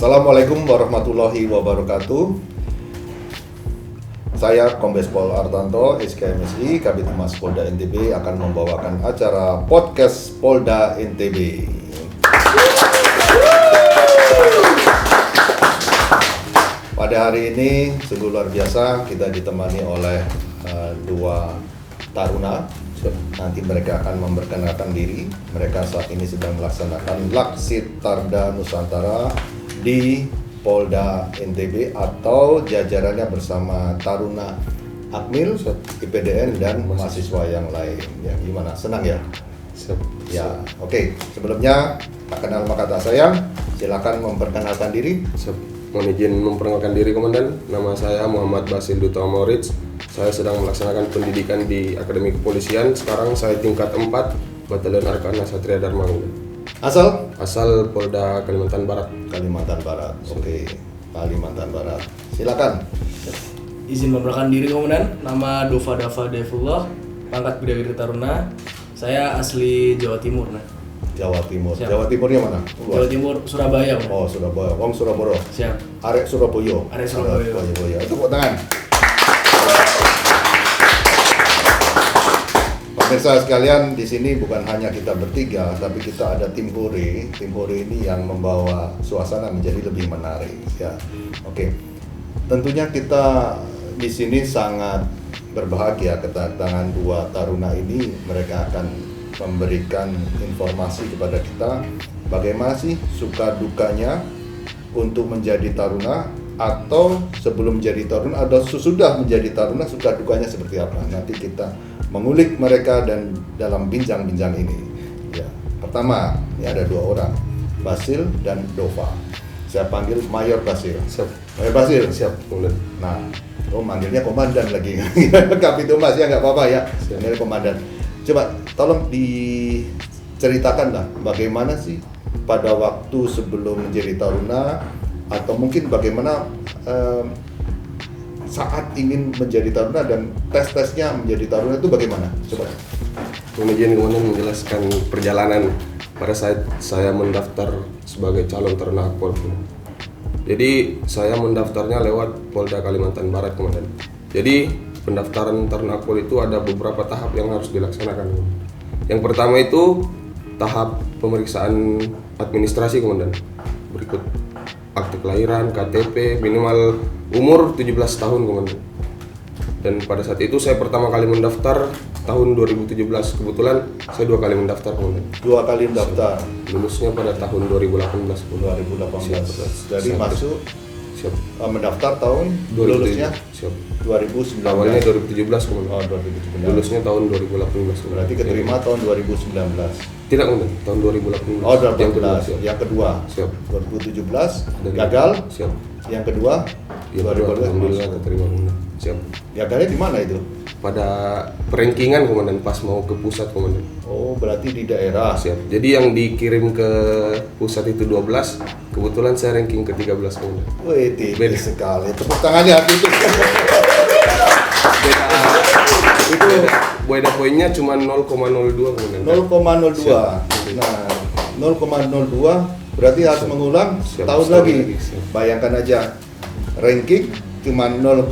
Assalamualaikum warahmatullahi wabarakatuh. Saya Kombes Pol Artanto, SKMSI, Kabid Humas Polda NTB akan membawakan acara podcast Polda NTB. Pada hari ini sungguh luar biasa, kita ditemani oleh dua taruna. Nanti mereka akan memperkenalkan diri. Mereka saat ini sedang melaksanakan Laksitarda Nusantara di Polda NTB atau jajarannya bersama Taruna Akmil, IPDN dan mahasiswa yang lain. Ya, gimana? Senang ya? Ya, oke. Sebelumnya, tak kenal maka tak sayang. Silakan memperkenalkan diri. Mohon izin memperkenalkan diri, Komandan. Nama saya Muhammad Basil Duta Maurits. Saya sedang melaksanakan pendidikan di Akademi Kepolisian. Sekarang saya tingkat 4, Batalion Arkana Satria Dharma. Asal Polda Kalimantan Barat. Kalimantan Barat. Oke, Kalimantan Barat. Silakan. Izin memperkenalkan diri, Komandan. Nama Dova Devullah, pangkat Bidawiri Taruna. Saya asli Jawa Timur, nah. Jawa Timur. Siap. Jawa Timurnya mana? Jawa Timur, Surabaya, Komandan. Oh, Surabaya. Wong Surabaya. Siap. Arek Surabaya. Arek Surabaya. Itu tepuk tangan. Pemirsa sekalian, di sini bukan hanya kita bertiga, tapi kita ada tim hore. Tim hore ini yang membawa suasana menjadi lebih menarik. Ya, oke. Tentunya kita di sini sangat berbahagia kedatangan dua taruna ini. Mereka akan memberikan informasi kepada kita bagaimana sih suka dukanya untuk menjadi taruna, atau sebelum menjadi taruna atau sesudah menjadi taruna suka dukanya seperti apa. Nanti kita mengulik mereka dan dalam bincang-bincang ini. Ya, pertama, ini ada dua orang, Basil dan Dova. Saya panggil Mayor Basil. Siap. Mayor Basil. Siap, Komandan. Nah, manggilnya komandan lagi. Kapiten Mas ya, nggak apa-apa ya. Manggilnya komandan. Coba tolong diceritakan lah bagaimana sih pada waktu sebelum menjadi taruna, atau mungkin bagaimana saat ingin menjadi taruna dan tes-tesnya menjadi taruna itu bagaimana? Coba. Mohon izin, Komandan, menjelaskan perjalanan pada saat saya mendaftar sebagai calon Taruna Akpol. Jadi saya mendaftarnya lewat Polda Kalimantan Barat, Komandan. Jadi pendaftaran Taruna Akpol itu ada beberapa tahap yang harus dilaksanakan. Yang pertama itu tahap pemeriksaan administrasi, Komandan. Berikut akte kelahiran, KTP, minimal umur 17 tahun, Komandan. Dan pada saat itu saya pertama kali mendaftar tahun 2017. Kebetulan saya 2 kali mendaftar, Komandan. 2 kali mendaftar. Lulusnya pada tahun 2018. 2018. Jadi Siap. masuk Siap. mendaftar tahun 2017. lulusnya Siap. 2019. Awalnya 2017, Komandan. Oh, 2017. Lulusnya tahun 2018. Komandan. Berarti keterima tahun 2019. Tidak, Komandan. Tahun 2018. Oh, 2018. Yang kedua, siap. Yang kedua. Siap. 2017 Dan gagal. Siap. Yang kedua Yang kedua, alhamdulillah keterima, Komandan. Siap. Gagalnya di mana itu? Pada perankingan, Komandan, pas mau ke pusat, Komandan. Oh, berarti di daerah. Siap. Jadi yang dikirim ke pusat itu 12, kebetulan saya ranking ke-13, Komandan. Wih, tinggi sekali. Tepuk tangannya itu. Itu beda poinnya cuma 0,02, Komandan. 0,02. Nah, 0,02 berarti harus mengulang Siap, tahun setahun lagi. lagi, siap. Bayangkan aja, ranking cuma 0,02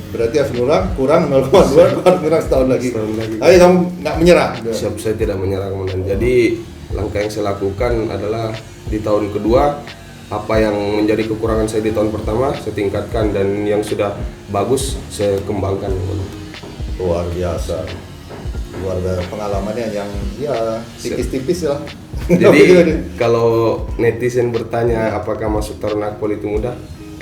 berarti harus mengulang, kurang 0,2 harus kurang setahun lagi. Setahun lagi. Ayo kamu nggak menyerah. Siap, saya tidak menyerah, Komandan. Jadi langkah yang saya lakukan adalah di tahun kedua, apa yang menjadi kekurangan saya di tahun pertama saya tingkatkan, dan yang sudah bagus saya kembangkan, Komandan. Luar biasa. Luar biasa pengalamannya yang ya tipis-tipis lah. Jadi kalau netizen bertanya apakah masuk Taruna Akpol itu mudah,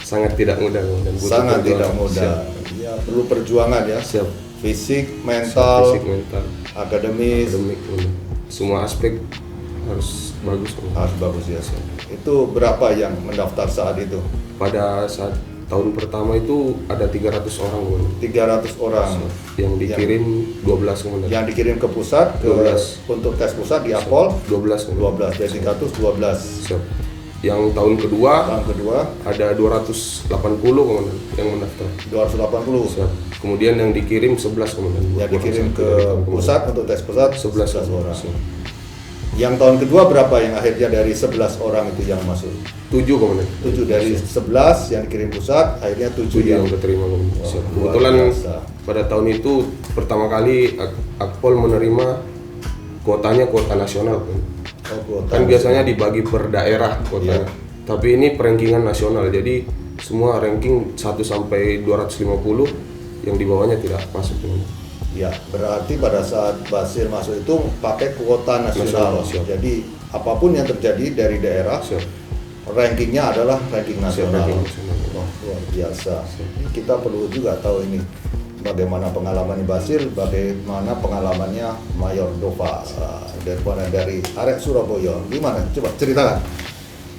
sangat tidak mudah, Komandan. Butuh sangat perjuangan. tidak mudah. Siap. Ya, perlu perjuangan ya. Siap. Fisik, mental, Fisik, mental, akademis, akademik, Komandan. Semua aspek harus bagus, Komandan. harus bagus ya. Itu berapa yang mendaftar saat itu? Pada saat tahun pertama itu ada 300 orang, Komandan. 300 orang. Yang dikirim 12, Komandan. Yang dikirim ke pusat, 12. Untuk tes pusat di Akpol 12, Komandan. 12, jadi 312. Siap. Yang tahun kedua Tahun kedua ada 280, Komandan, yang mendaftar. 280. Siap. Kemudian yang dikirim 11, Komandan. Yang dikirim ke Komandan. pusat untuk tes pusat 11 orang. Siap. Yang tahun kedua berapa yang akhirnya dari 11 orang itu yang masuk? 7 komandan. 7 dari 11 yang dikirim pusat, akhirnya 7 7 yang keterima komandan. Wah, luar Kebetulan biasa. pada tahun itu pertama kali Akpol menerima kuotanya kuota nasional komandan. Oh, kuota. Kan biasanya dibagi per daerah kuotanya. Iya. Tapi ini rankingan nasional. Jadi semua ranking 1 sampai 250 yang di bawahnya tidak masuk komandan. Ya, berarti pada saat Basir masuk itu pakai kuota nasional. Nasional, siap. Jadi apapun yang terjadi dari daerah, Siap. rankingnya adalah ranking nasional. ranking nasional. Wah, luar biasa. Ini kita perlu juga tahu ini bagaimana pengalaman Basir, bagaimana pengalamannya Mayor Dova dari Arek Surabaya. Gimana? Coba ceritakan.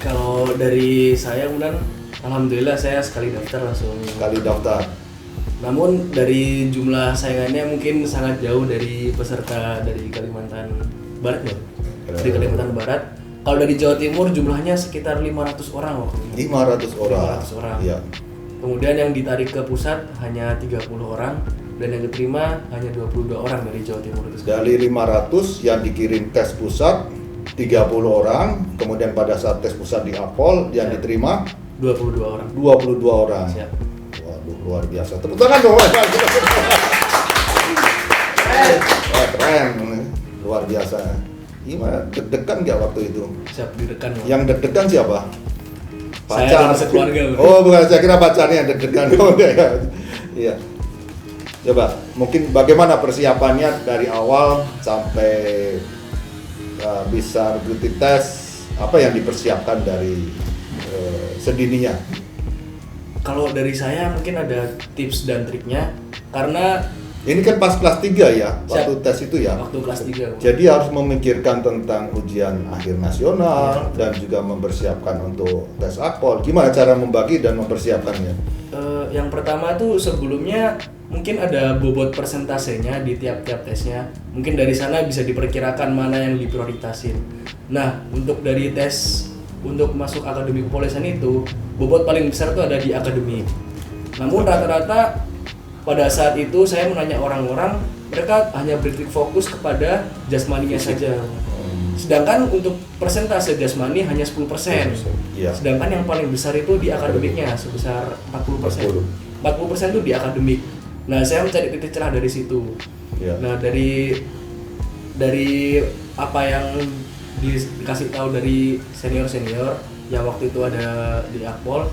Kalau dari saya kemudian alhamdulillah saya sekali daftar langsung. Sekali daftar. Namun dari jumlah saingannya mungkin sangat jauh dari peserta dari Kalimantan Barat ya. Dari Kalimantan Barat. Kalau dari Jawa Timur jumlahnya sekitar 500 orang waktu itu. 500 orang. 500 orang. Iya. Kemudian yang ditarik ke pusat hanya 30 orang dan yang diterima hanya 22 orang dari Jawa Timur itu sendiri. Dari 500 yang dikirim tes pusat 30 orang, kemudian pada saat tes pusat di Akpol yang Siap. diterima 22 orang. 22 orang. Siap. Waduh, luar biasa. Tepuk tangan dong. Wah, keren. Luar biasa. Gimana? Deg-degan nggak waktu itu? Siap direkan. Yang deg-degan siapa? Saya dan sekeluarga. Oh, bukan. Saya kira pacarnya yang deg-degan. Oh, enggak ya. Iya. Coba, mungkin bagaimana persiapannya dari awal sampai bisa mengikuti tes? Apa yang dipersiapkan dari sedininya? Kalau dari saya mungkin ada tips dan triknya karena Ini kan pas kelas 3 ya, Siap. waktu tes itu ya. waktu kelas 3 Jadi harus memikirkan tentang ujian akhir nasional dan juga mempersiapkan untuk tes Akpol. Gimana cara membagi dan mempersiapkannya? yang pertama tuh sebelumnya mungkin ada bobot persentasenya di tiap-tiap tesnya. Mungkin dari sana bisa diperkirakan mana yang diprioritasin. Nah, untuk dari tes untuk masuk akademi kepolisian itu bobot paling besar tuh ada di akademik. Namun rata-rata pada saat itu saya menanya orang-orang, mereka hanya fokus kepada jasmaninya saja. Sedangkan untuk persentase jasmani hanya 10%. Iya. Sedangkan yang paling besar itu di akademiknya sebesar 40%. 40% itu di akademik. Nah, saya mencari titik cerah dari situ. Iya. Nah, dari apa yang dikasih tahu dari senior-senior yang waktu itu ada di Akpol,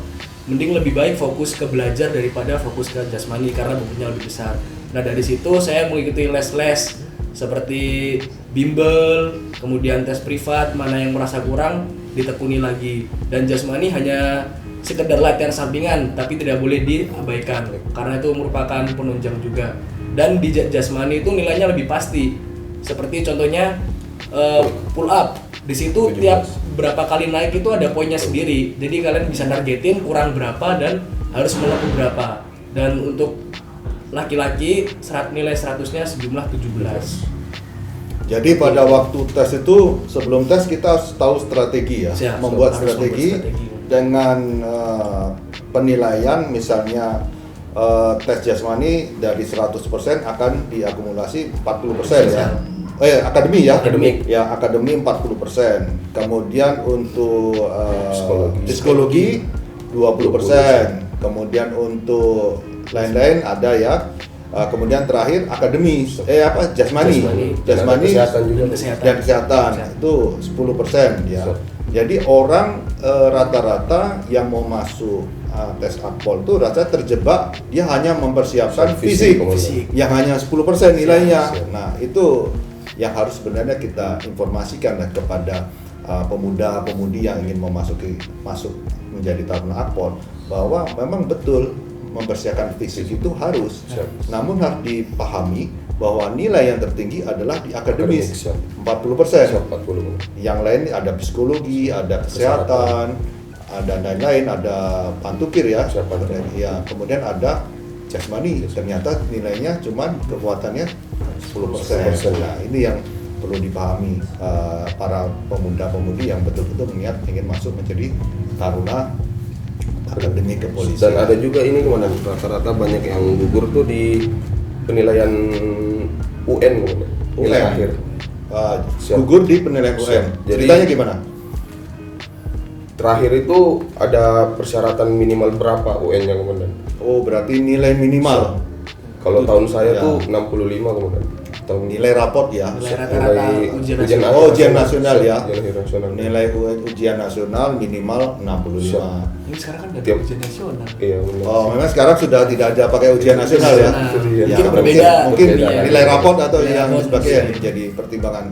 mending lebih baik fokus ke belajar daripada fokus ke jasmani karena bobotnya lebih besar. Nah, dari situ saya mengikuti les-les seperti bimbel, kemudian tes privat, mana yang merasa kurang ditekuni lagi. Dan jasmani hanya sekedar latihan sampingan tapi tidak boleh diabaikan karena itu merupakan penunjang juga. Dan di jasmani itu nilainya lebih pasti. Seperti contohnya pull up. Di situ tiap berapa kali naik itu ada poinnya sendiri. Jadi kalian bisa targetin kurang berapa dan harus melakukan berapa. Dan untuk laki-laki nilai 100-nya sejumlah 17. Jadi pada waktu tes itu, sebelum tes kita harus tahu strategi ya, Siap, membuat harus strategi membuat strategi. dengan penilaian misalnya tes jasmani dari 100% akan diakumulasi 40% ya. Akademi ya, Akademik. ya akademi 40%. Kemudian untuk psikologi 20%. Kemudian untuk lain-lain ada ya. Kemudian terakhir akademi, jasmani Kesehatan juga. dan kesehatan itu 10% ya. Jadi orang rata-rata yang mau masuk tes Akpol tuh rasa terjebak, dia hanya mempersiapkan fisik yang hanya 10% nilainya. Nah, itu yang harus sebenarnya kita informasikan kepada pemuda-pemudi yang ingin masuk menjadi taruna Akpol bahwa memang betul mempersiapkan fisik itu harus. Namun harus dipahami bahwa nilai yang tertinggi adalah di akademis 40%. 40. Yang lain ada psikologi, ada kesehatan, ada lain-lain, ada pantukir ya. Ya, kemudian ada jasmani. Ternyata nilainya cuman kekuatannya 10%. Nah, ini yang perlu dipahami para pemuda-pemudi yang betul-betul niat ingin masuk menjadi taruna akademi kepolisian. Dan ada juga ini komandan, rata-rata banyak yang gugur tuh di penilaian UN komandan. Nilai akhir. Siap. gugur di penilaian UN. Siap. Jadi- Ceritanya gimana? Terakhir itu ada persyaratan minimal berapa UN-nya komandan? Oh, berarti nilai minimal. Kalau tahun saya Ya. tuh 65 komandan. Tahun Nilai raport ya. Nilai rata-rata ujian nasional. Oh, ujian nasional ya. Ujian akhir nasional. Nilai UN ujian nasional minimal 65. Ini sekarang kan ada Tiap- ujian nasional. Iya benar. Oh, memang sekarang sudah tidak ada pakai ujian nasional ya. Iya. Ya, Mungkin berbeda. mungkin Berbeda. nilai raport atau Nilai yang raport sebagainya bisa. menjadi pertimbangan.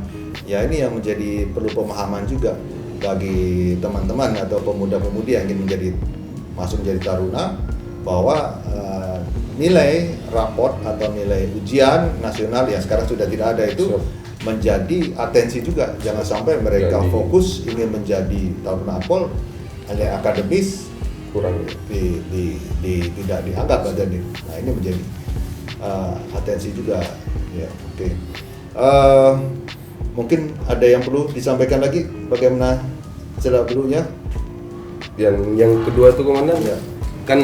Ya, ini yang menjadi perlu pemahaman juga bagi teman-teman atau pemuda-pemudi yang ingin masuk menjadi taruna bahwa nilai raport atau nilai ujian nasional yang sekarang sudah tidak ada itu Siap. menjadi atensi juga. Jangan sampai mereka Jadi- fokus ingin menjadi taruna Akpol nilai akademis Kurang. tidak dianggap ada nih. Nah, ini menjadi atensi juga ya. Oke. Mungkin ada yang perlu disampaikan lagi bagaimana celah dulunya? Yang kedua tuh komandan, Ya. kan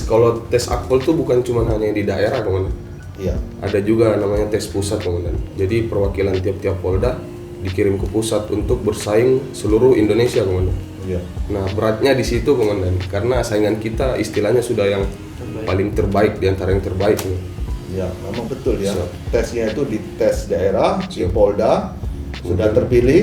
kalau tes Akpol tuh bukan cuma hanya di daerah komandan. Iya. Ada juga namanya tes pusat komandan. Jadi perwakilan tiap-tiap Polda dikirim ke pusat untuk bersaing seluruh Indonesia komandan. Iya. Nah beratnya di situ komandan, karena saingan kita istilahnya sudah yang paling terbaik di antara yang terbaik nih. Ya, memang betul ya. Siap. Tesnya itu di tes daerah, di Siap. Polda, sudah Kemudian terpilih,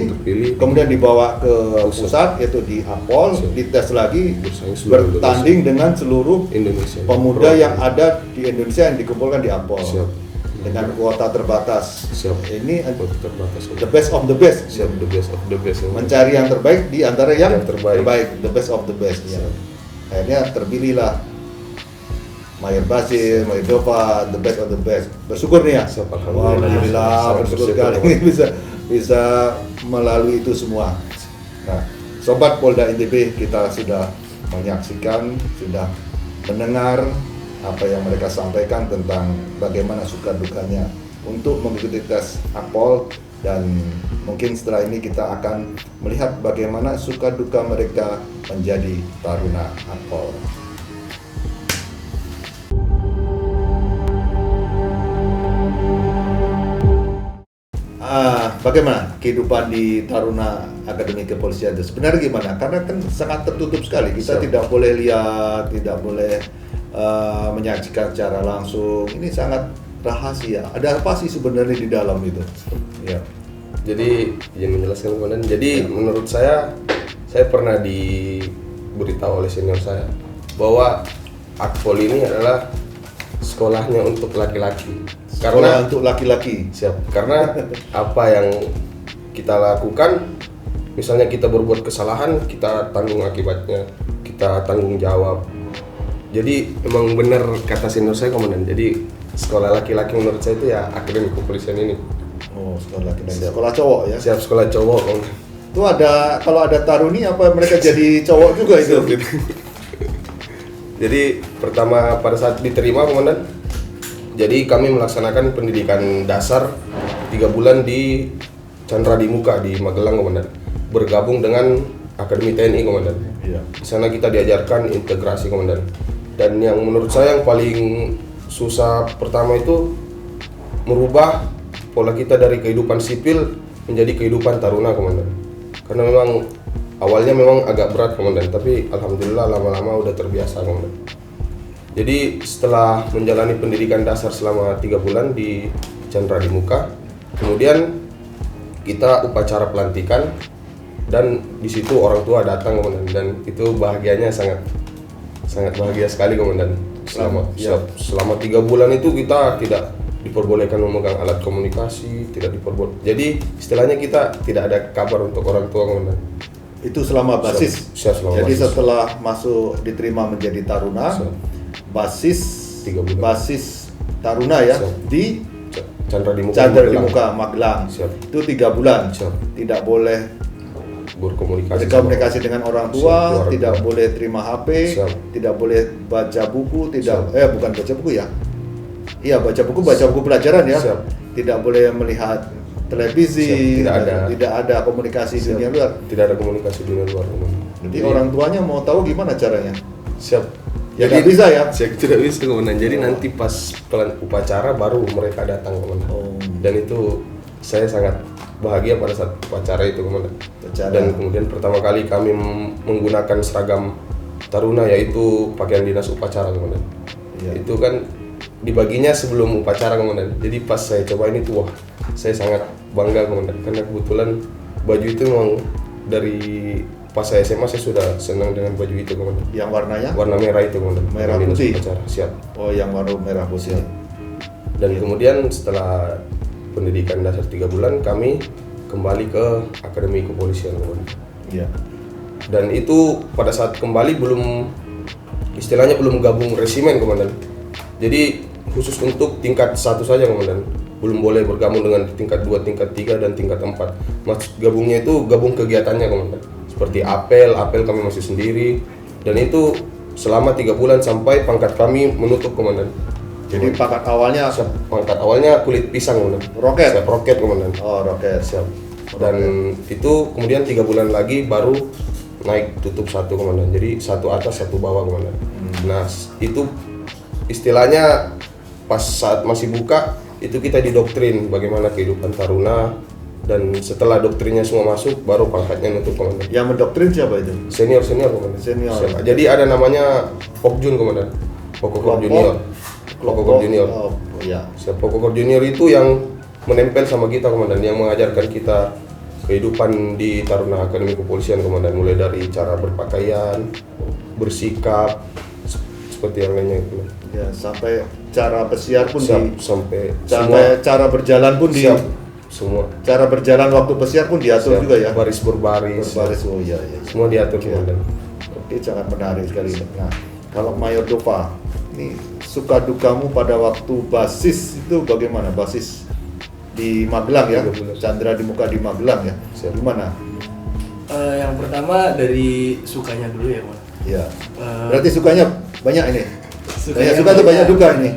kemudian dibawa ke pusat, yaitu di Akpol, Siap. dites lagi, Bersaing seluruh bertanding dengan seluruh Indonesia. pemuda yang ada di Indonesia yang dikumpulkan di Akpol Siap. dengan kuota terbatas. Siap. Ini Waktu terbatas. the best of the best. Siap, the best of the best. Mencari yang terbaik di antara yang Yang terbaik. the best of the best. Ya. Siap. Akhirnya terpilihlah Mayer Basil, Mayer Dova, the best of the best. Bersyukur nih ya. Siap, Wah, alhamdulillah. alhamdulillah, Sangat bersyukur bersyukur. sekali bisa melalui itu semua. Nah, sobat Polda NTB, kita sudah menyaksikan, sudah mendengar apa yang mereka sampaikan tentang bagaimana suka dukanya untuk mengikuti tes Akpol, dan mungkin setelah ini kita akan melihat bagaimana suka duka mereka menjadi taruna Akpol. Bagaimana kehidupan di Taruna Akademi Kepolisian itu sebenarnya gimana? Karena kan sangat tertutup sekali. Kita Siap. tidak boleh lihat, tidak boleh menyaksikan secara langsung. Ini sangat rahasia. Ada apa sih sebenarnya di dalam itu? Ya. Jadi yang menjelaskan komandan. Jadi menurut saya pernah diberitahu oleh senior saya bahwa Akpol ini adalah sekolahnya untuk laki-laki. Sekolah untuk laki-laki. Siap. Karena apa yang kita lakukan, misalnya kita berbuat kesalahan, kita tanggung akibatnya, kita tanggung jawab. Jadi emang benar kata senior saya komandan. Jadi sekolah laki-laki menurut saya itu ya Akademi Kepolisian ini. Oh, sekolah laki-laki. Siap. Sekolah cowok ya. Siap, sekolah cowok komandan. Itu ada, kalau ada taruni apa mereka jadi cowok juga itu? Jadi pertama pada saat diterima komandan, jadi kami melaksanakan pendidikan dasar 3 bulan di Chandra di Muka di Magelang komandan, bergabung dengan Akademi TNI komandan. Iya. Di sana kita diajarkan integrasi komandan. Dan yang menurut saya yang paling susah pertama itu merubah pola kita dari kehidupan sipil menjadi kehidupan taruna komandan. Karena memang awalnya memang agak berat komandan, tapi alhamdulillah lama-lama udah terbiasa komandan. Jadi setelah menjalani pendidikan dasar selama 3 bulan di Chandra di Muka, kemudian kita upacara pelantikan dan di situ orang tua datang komandan, dan itu bahagianya sangat bahagia sekali komandan. Selama 3 bulan itu kita tidak diperbolehkan memegang alat komunikasi, tidak diperbolehkan. Jadi istilahnya kita tidak ada kabar untuk orang tua komandan. Itu selama basis. Siap, selama Jadi basis. setelah masuk diterima menjadi taruna, Siap. basis 3 bulan. basis taruna ya Siap. di Chandra di Muka. Chandra di Magelang. Muka Magelang. Siap. Itu 3 bulan. Siap. Tidak boleh berkomunikasi dengan orang tua, Siap, tidak orang tua. boleh terima HP, Siap. tidak boleh baca buku, tidak Siap. bukan baca buku ya. Iya, baca buku pelajaran ya. Siap. Tidak boleh melihat televisi, Siap. Tidak ada. komunikasi Siap. dunia luar. Tidak ada komunikasi dunia luar komandan. Jadi orang tuanya mau tahu gimana caranya? Siap. Ya nggak bisa ya. Siap, tidak bisa komandan. Jadi nanti pas upacara baru mereka datang komandan. Oh. Dan itu saya sangat bahagia pada saat upacara itu komandan. Upacara. Dan kemudian pertama kali kami menggunakan seragam Taruna, yaitu pakaian dinas upacara komandan. Iya. Itu kan dibaginya sebelum upacara komandan. Jadi pas saya coba ini tuh, wah, saya sangat bangga komandan, karena kebetulan baju itu memang dari pas saya SMA saya sudah senang dengan baju itu komandan. Yang warnanya? Warna merah itu komandan. Merah Dinas putih? upacara. Siap. Oh, yang warna merah putih. Dan kemudian setelah pendidikan dasar 3 bulan kami kembali ke Akademi Kepolisian komandan. Iya. Dan itu pada saat kembali belum, istilahnya belum gabung resimen komandan. Jadi khusus untuk tingkat 1 saja komandan, belum boleh bergabung dengan tingkat 2, tingkat 3 dan tingkat 4. Maksud gabungnya itu gabung kegiatannya komandan, seperti apel kami masih sendiri, dan itu selama 3 bulan sampai pangkat kami menutup komandan. Jadi pangkat awalnya Pangkat awalnya kulit pisang komandan. Roket? Siap, roket komandan. oh, roket. Siap. Dan itu kemudian 3 bulan lagi baru naik tutup 1 komandan. Jadi 1 atas 1 bawah komandan. Nah itu istilahnya pas saat masih buka itu kita didoktrin bagaimana kehidupan Taruna, dan setelah doktrinnya semua masuk baru pangkatnya nutup komandan. Yang mendoktrin siapa itu? Senior komandan. Senior. Siap. Jadi ada namanya Pokjun komandan. Pokokor Junior. Pokokor Junior. Oh, iya. Siap. Pokokor Junior itu yang menempel sama kita komandan, yang mengajarkan kita kehidupan di Taruna Akademi Kepolisian komandan, mulai dari cara berpakaian, bersikap, seperti yang lainnya itu. Ya, sampai cara bersiar pun Siap, sampai cara berjalan pun siap, semua cara berjalan waktu bersiar pun diatur siap, juga ya. baris berbaris, Berbaris. Oh iya, iya. semua diatur komandan. Oke, sangat menarik sekali. Nah, kalau Mayor Dova, ini suka dukamu pada waktu basis itu bagaimana? Basis di Magelang ya, 3 bulan. Chandra di muka di Magelang ya. Siap. Gimana? Yang pertama dari sukanya dulu ya, Mas. Ya. Eh, Berarti sukanya banyak ini. Sukanya Banyak suka tuh banyak duka ini.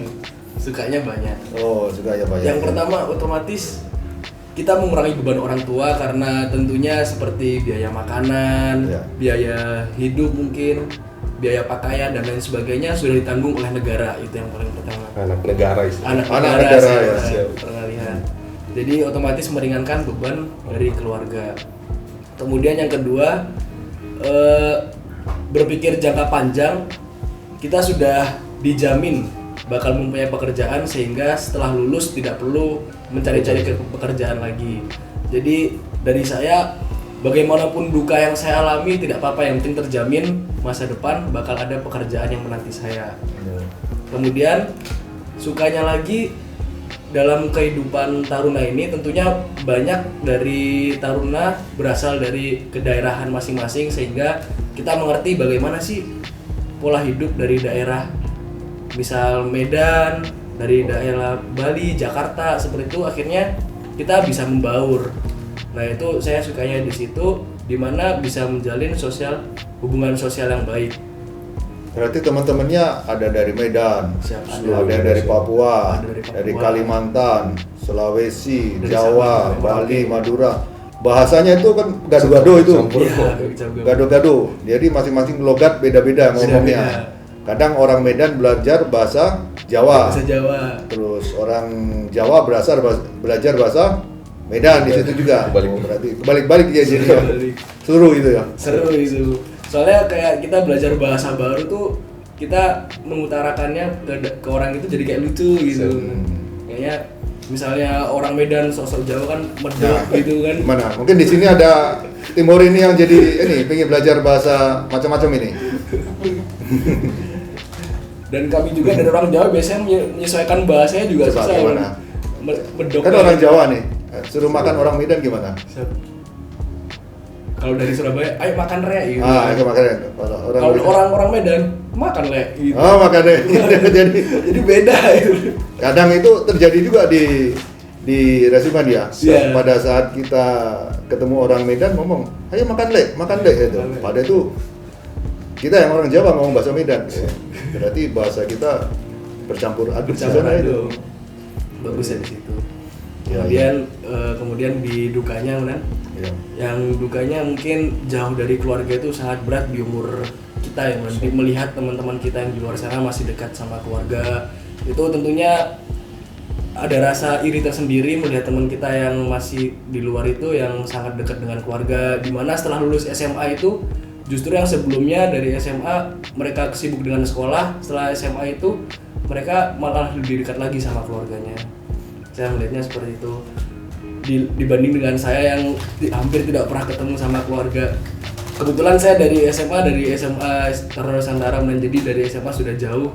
Sukanya banyak. Oh, sukanya banyak. Yang pertama otomatis kita mengurangi beban orang tua, karena tentunya seperti biaya makanan, Ya. biaya hidup mungkin, biaya pakaian dan lain sebagainya sudah ditanggung oleh negara. Itu yang paling pertama. Anak negara istilahnya. Anak negara, ya, siap. Peralihan. Jadi otomatis meringankan beban dari keluarga. Kemudian yang kedua, berpikir jangka panjang, kita sudah dijamin bakal mempunyai pekerjaan, sehingga setelah lulus tidak perlu mencari-cari pekerjaan lagi. Jadi dari saya, bagaimanapun duka yang saya alami tidak apa-apa, yang penting terjamin masa depan bakal ada pekerjaan yang menanti saya. Kemudian sukanya lagi dalam kehidupan Taruna ini, tentunya banyak dari Taruna berasal dari kedaerahan masing-masing, sehingga kita mengerti bagaimana sih pola hidup dari daerah, misal Medan, dari daerah Bali, Jakarta, seperti itu. Akhirnya kita bisa membaur. Nah itu saya sukanya di situ, dimana bisa menjalin hubungan sosial yang baik. Berarti teman-temannya ada dari Medan, Siap, ada dari Papua, Ada dari Papua. dari Kalimantan, Sulawesi, Dari Jawa, Sabang, Bali, Madura. Bahasanya itu kan gado-gado itu. Campur. Iya, Gado-gado. Jadi masing-masing logat beda-beda ngomongnya. Beda-beda. Kadang orang Medan belajar bahasa Jawa. Bahasa Jawa. Terus orang Jawa belajar bahasa Medan di situ juga. Kebalik. Berarti kebalik-balik ya jadi ya. Kebalik. Seru itu ya. Seru itu. Soalnya kayak kita belajar bahasa baru tuh, kita mengutarakannya ke orang itu jadi kayak lucu gitu. Kayaknya misalnya orang Medan sosok Jawa kan medok gitu kan. Gimana? Mungkin di sini ada Timur ini yang jadi ini pengen belajar bahasa macam-macam ini. Dan kami juga dari orang Jawa biasanya menyesuaikan bahasanya juga Coba susah. gimana? Medok. Kan orang Jawa nih. Suruh makan orang Medan gimana? Kalau dari Surabaya, ayo makan re gitu. Ah, itu makanya Kalau orang-orang Medan makan le gitu. Oh, makanya Jadi beda itu. kadang itu terjadi juga di resumen ya. Iya. Pada saat kita ketemu orang Medan ngomong, "Ayo makan le gitu. Padahal itu kita yang orang Jawa ngomong bahasa Medan. Berarti bahasa kita bercampur aduk di sana itu. Bagus ya di situ. Ya, Kemudian di dukanya kan, Iya. yang dukanya mungkin jauh dari keluarga itu sangat berat di umur kita ya, Man. Melihat teman-teman kita yang di luar sana masih dekat sama keluarga, itu tentunya ada rasa iri tersendiri melihat teman kita yang masih di luar itu yang sangat dekat dengan keluarga, dimana setelah lulus SMA itu justru yang sebelumnya dari SMA mereka sibuk dengan sekolah, setelah SMA itu mereka malah lebih dekat lagi sama keluarganya. Saya melihatnya seperti itu dibanding dengan saya yang hampir tidak pernah ketemu sama keluarga. Kebetulan saya dari SMA Taruna Nusantara, jadi dari SMA sudah jauh.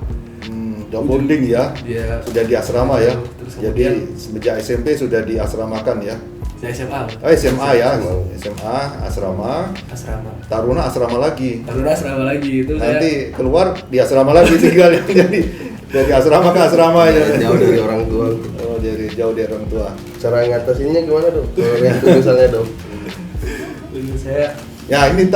Udah bonding ya, Iya. sudah di asrama ya. Terus Jadi kemudian- semenjak SMP sudah diasramakan ya. Saya SMA. Oh SMA ya, SMA asrama, Asrama. Taruna asrama lagi. Taruna asrama lagi itu saya. Nanti keluar di asrama lagi tinggal jadi dari asrama ke asrama ya. Jauh dari orang tua. Oh dari jauh dari orang tua. Cara ngatasinnya gimana dong? Kalau yang itu misalnya dong. Saya Ya ini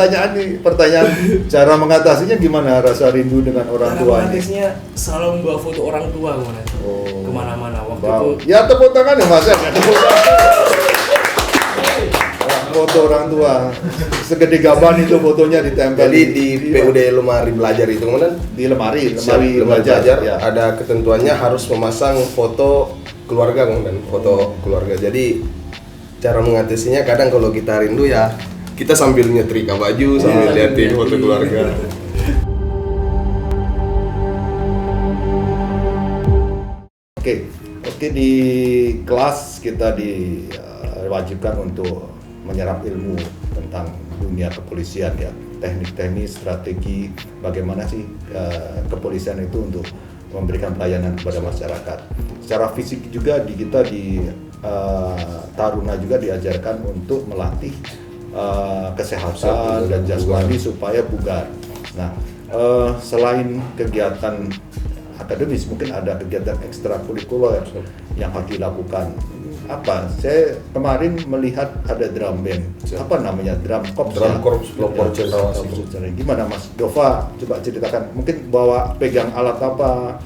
pertanyaan cara mengatasinya gimana, rasa rindu dengan orang cara tua ini. mengatasinya selalu membawa foto orang tua Oh. kemana-mana waktu Wow. itu. Ya tepuk tangan ya Mas, ya tepuk tangan. Wah, foto orang tua segede gaban itu fotonya ditempel Jadi di PUD lemari belajar itu kemudian di lemari lemari belajar belajar ya. ada ketentuannya harus memasang foto keluarga kemudian foto keluarga. Jadi cara mengatasinya kadang kalau kita rindu ya kita sambil nyetrika baju sambil liatin foto keluarga. Oke, di kelas kita diwajibkan untuk menyerap ilmu tentang dunia kepolisian ya, teknik-teknik, strategi, bagaimana sih kepolisian itu untuk memberikan pelayanan kepada masyarakat. Secara fisik juga kita di Taruna juga diajarkan untuk melatih kesehatan dan jasmani supaya bugar. Nah, selain kegiatan akademis, mungkin ada kegiatan ekstrakurikuler yang harus dilakukan. Apa? Saya kemarin melihat ada drum band. Apa namanya? Drum corps. Drum ya? corps pelopor cendrawasih. Gimana Mas Dova? Coba ceritakan. Mungkin bawa pegang alat apa?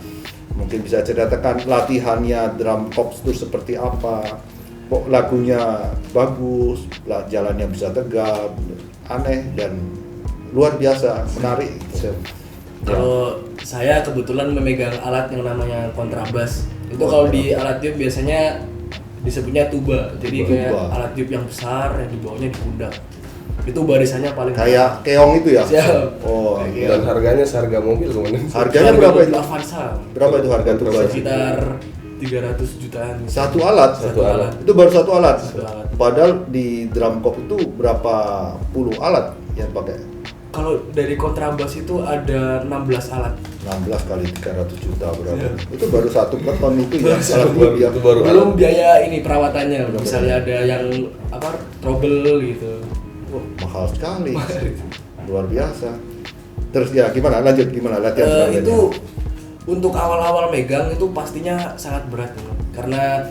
Mungkin bisa ceritakan latihannya drum corps itu seperti apa? Kok lagunya bagus, jalannya bisa tegap, aneh dan luar biasa, menarik. Kalau saya kebetulan memegang alat yang namanya kontrabas. Itu kalau di alat tiup biasanya disebutnya tuba. Jadi kayak Tuba. alat tiup yang besar yang di bawahnya di pundak. Itu barisannya paling Kayak keong itu ya? Siap. Oh, Kayak iya. Dan harganya seharga mobil kemudian. Harganya berapa itu? Avanza. Berapa itu harga tuba? Sekitar 300 jutaan. Satu alat? Satu alat. Itu baru satu alat? Satu alat. Padahal di drum corps itu berapa puluh alat yang pakai? Kalau dari kontrabas itu ada 16 alat. 16 kali 300 juta berapa? Iya. Itu baru satu peton itu ya? Baru Alat satu, tiup ya? itu baru Belum alat. biaya ini perawatannya. Misalnya ada yang trouble gitu. Wah, mahal sekali. Luar biasa. Terus ya gimana? Lanjut gimana latihan sekalian Itu ya? untuk awal-awal megang itu pastinya sangat berat ya. Karena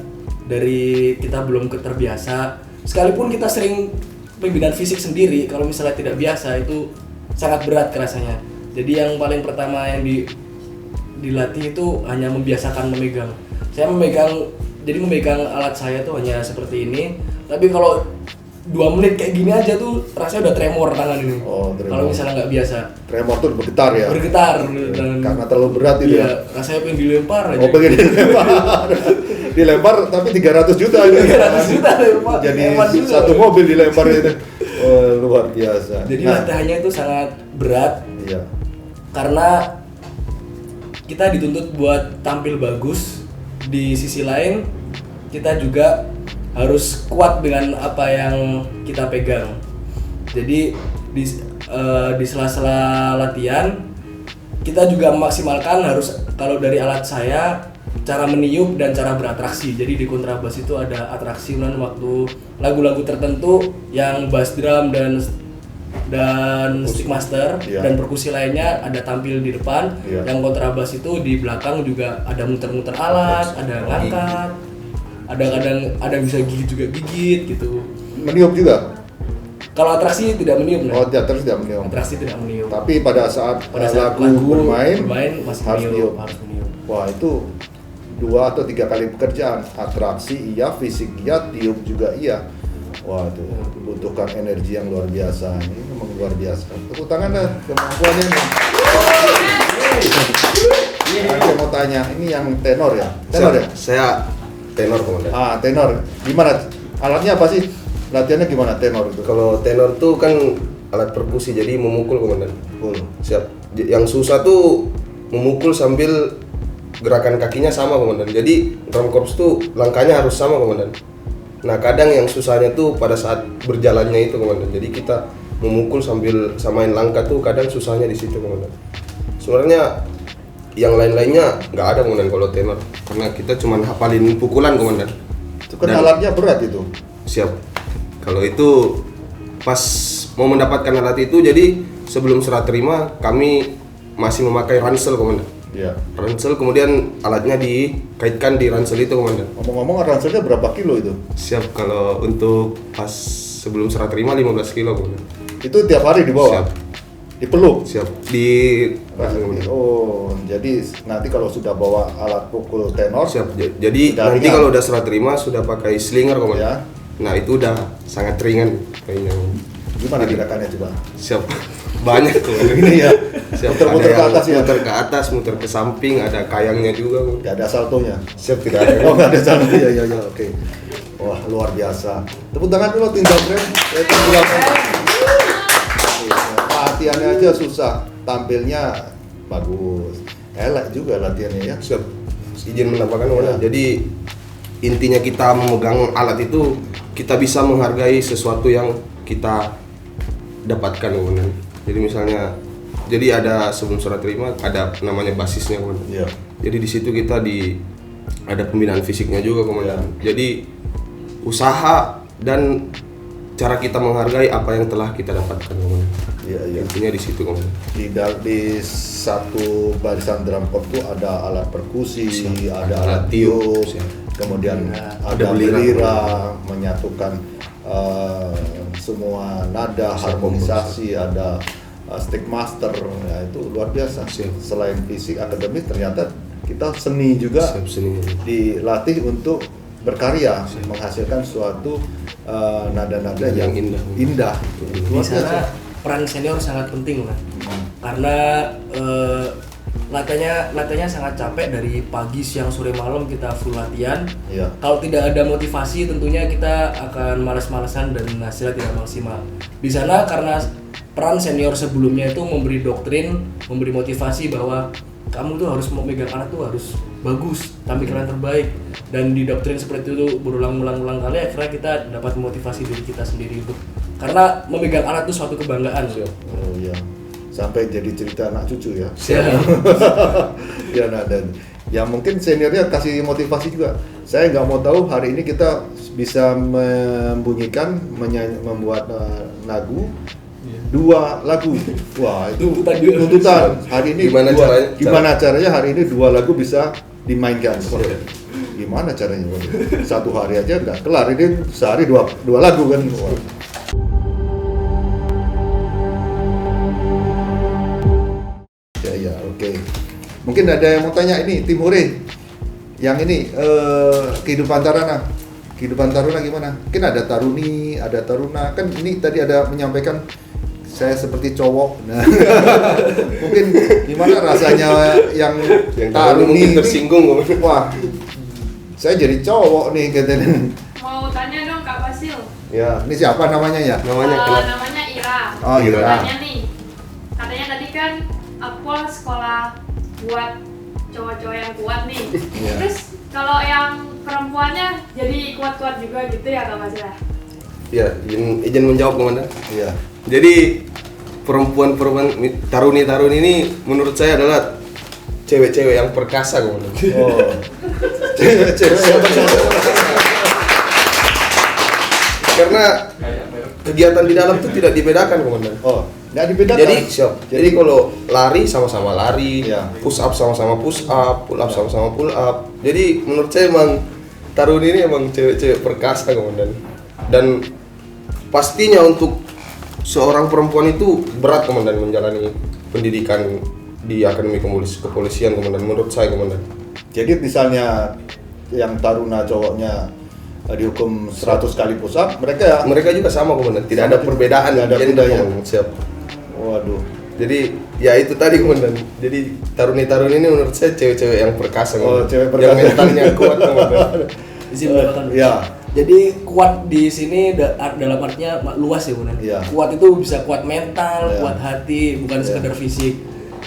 dari kita belum terbiasa, sekalipun kita sering pembinaan fisik sendiri, kalau misalnya tidak biasa itu sangat berat kerasanya. Jadi yang paling pertama yang dilatih itu hanya membiasakan memegang. Saya memegang alat saya tuh hanya seperti ini, tapi kalau 2 menit kayak gini aja tuh rasanya udah tremor tangan ini. Oh, tremor. Kalau misalnya nggak biasa. Tremor tuh bergetar ya? Bergetar dan Karena terlalu berat itu iya, ya? rasanya pengen dilempar aja. Oh, pengen dilempar. Dilempar tapi 300 juta ini. 300 juta lempar. Jadi Hemat juga. satu mobil dilempar itu. Oh, luar biasa. Jadi Nah, latihannya itu sangat berat iya. karena kita dituntut buat tampil bagus. Di sisi lain kita juga harus kuat dengan apa yang kita pegang. Jadi di sela-sela latihan kita juga memaksimalkan harus, kalau dari alat saya, cara meniup dan cara beratraksi. Jadi di kontrabas itu ada atraksi waktu lagu-lagu tertentu yang bass drum dan stick master Iya. dan perkusi lainnya ada tampil di depan. Iya. Yang kontrabas itu di belakang juga ada muter-muter alat, ada ngangkat, ada kadang ada bisa gigit juga gigit gitu. Meniup juga? Kalau atraksi tidak meniup, Oh, teater tidak meniup. atraksi tidak meniup. Tapi pada saat, Pada saat lagu bermain masih harus meniup, meniup. harus meniup. Wah, itu 2 atau 3 kali pekerjaan. Atraksi iya, fisik iya, tiup juga iya. Wah, itu butuhkan energi yang luar biasa. Ini memang luar biasa. Tepuk tangan dah kemampuannya nih. Nah, saya mau tanya, ini yang tenor ya? Tenor ya? Saya tenor komandan. Tenor. Gimana? Alatnya apa sih? Latihannya gimana tenor itu? Kalau tenor tuh kan alat perkusi, jadi memukul komandan. Full. Siap. Yang susah tuh memukul sambil gerakan kakinya sama komandan. Jadi drum corps tuh langkahnya harus sama komandan. Nah kadang yang susahnya tuh pada saat berjalannya itu komandan. Jadi kita memukul sambil samain langkah tuh kadang susahnya di situ komandan. Sebenarnya yang lain-lainnya nggak ada komandan kalau tenor, karena kita cuma hafalin pukulan komandan. Itu kan alatnya berat itu. Siap. Kalau itu pas mau mendapatkan alat itu, jadi sebelum serah terima kami masih memakai ransel komandan. Iya. Ransel, kemudian alatnya dikaitkan di ransel itu komandan. Ngomong-ngomong ranselnya berapa kilo itu? Siap. Kalau untuk pas sebelum serah terima 15 kilo komandan. Itu tiap hari dibawa? Siap. Dipeluk? Siap. Di Oh, jadi nanti kalau sudah bawa alat pukul tenor, siap. Jadi Sudah nanti ringan. kalau udah serah terima sudah pakai slinger komandan. Ya. Nah itu udah sangat ringan kayaknya. gimana gerakannya coba? Siap. Banyak tuh. Ini ya, Siap. muter-muter Ada ke yang atas ya? Muter ke atas, muter ke samping, ada kayangnya juga. Gak ada saltonya? Siap, tidak ada. Oh, nggak ada salto, ya, oke. Wah, luar biasa. Tepuk tangan dulu tim Dalfrem. Latihannya aja susah, tampilnya bagus. Elek juga latihannya ya. Siap. Izin menambahkan komandan. Ya. Jadi intinya kita memegang alat itu, kita bisa menghargai sesuatu yang kita dapatkan komandan. Jadi misalnya, jadi ada sebelum serah terima ada namanya basisnya komandan. Iya. Jadi di situ kita ada pembinaan fisiknya juga komandan. Jadi usaha dan cara kita menghargai apa yang telah kita dapatkan komandan. Iya. Intinya di situ komandan. Di satu barisan drum corps itu ada alat perkusi, Siap. ada Ada alat tiup, tiup, siap. kemudian Ada ada belira. belira, menyatukan semua nada, Siap, harmonisasi, ada stick master, ya itu luar biasa. Siap. Selain fisik akademis, ternyata kita seni juga Siap seni. dilatih untuk berkarya, menghasilkan suatu nada-nada yang Indah. Di Luar biasa. sana peran senior sangat penting kan, karena latihannya sangat capek dari pagi, siang, sore, malam kita full latihan. Iya. Kalau tidak ada motivasi tentunya kita akan malas-malasan dan hasilnya tidak maksimal. Di sana karena peran senior sebelumnya itu memberi doktrin, memberi motivasi bahwa kamu tuh harus memegang alat tuh harus bagus, tampilan terbaik, dan di doktrin seperti itu berulang-ulang kali akhirnya kita dapat motivasi diri kita sendiri untuk karena memegang alat itu suatu kebanggaan. Oh iya, sampai jadi cerita anak cucu ya. Siap. Ya, nah, dan ya mungkin seniornya kasih motivasi juga. Saya nggak mau tahu hari ini kita bisa membunyikan, membuat lagu. 2 lagu. Wah, itu tuntutan. Hari ini gimana caranya hari ini 2 lagu bisa dimainkan. Gimana caranya? Satu hari aja nggak kelar. Ini sehari 2 lagu kan. Wah. Ya, oke. Mungkin ada yang mau tanya ini, Tim Hore. Yang ini kehidupan Taruna. Kehidupan Taruna gimana? Mungkin ada Taruni, ada Taruna. Kan ini tadi ada menyampaikan saya seperti cowok. Nah, mungkin gimana rasanya yang Taruni mungkin ini? tersinggung. Wah, saya jadi cowok nih katanya. Mau tanya dong Kak Basil. Ya, ini siapa namanya ya? Namanya Ira. Oh, Ira. Tanya nih, katanya tadi kan Apol sekolah buat cowok-cowok yang kuat nih. Iya. Terus kalau yang perempuannya jadi kuat-kuat juga gitu ya Kak Basil? Ya, izin menjawab komandan. Iya. Jadi perempuan taruni ini menurut saya adalah cewek-cewek yang perkasa komandan. Oh. Cewek-cewek yang Karena kegiatan di dalam itu tidak dibedakan komandan. Oh, nggak dibedakan. Jadi siap. Jadi kalau lari sama-sama lari, Iya. push up sama-sama push up, pull up sama-sama pull up. Jadi menurut saya emang taruni ini emang cewek-cewek perkasa komandan. Dan pastinya untuk seorang perempuan itu berat komandan menjalani pendidikan di Akademi Kepolisian komandan, menurut saya komandan. Jadi misalnya yang taruna cowoknya dihukum 100 kali push up, Mereka juga sama komandan, tidak ada perbedaan. Tidak ada gender, bedanya. komandan. Siap. Waduh. Jadi ya itu tadi komandan. Jadi taruni ini menurut saya cewek-cewek yang perkasa Oh, komandan. cewek Yang perkasa. mentalnya kuat komandan. Izin menambahkan. Ya. Jadi kuat di sini dalam artinya luas ya Bun. Iya. Kuat itu bisa kuat mental, Iya. kuat hati, bukan Iya. sekedar fisik.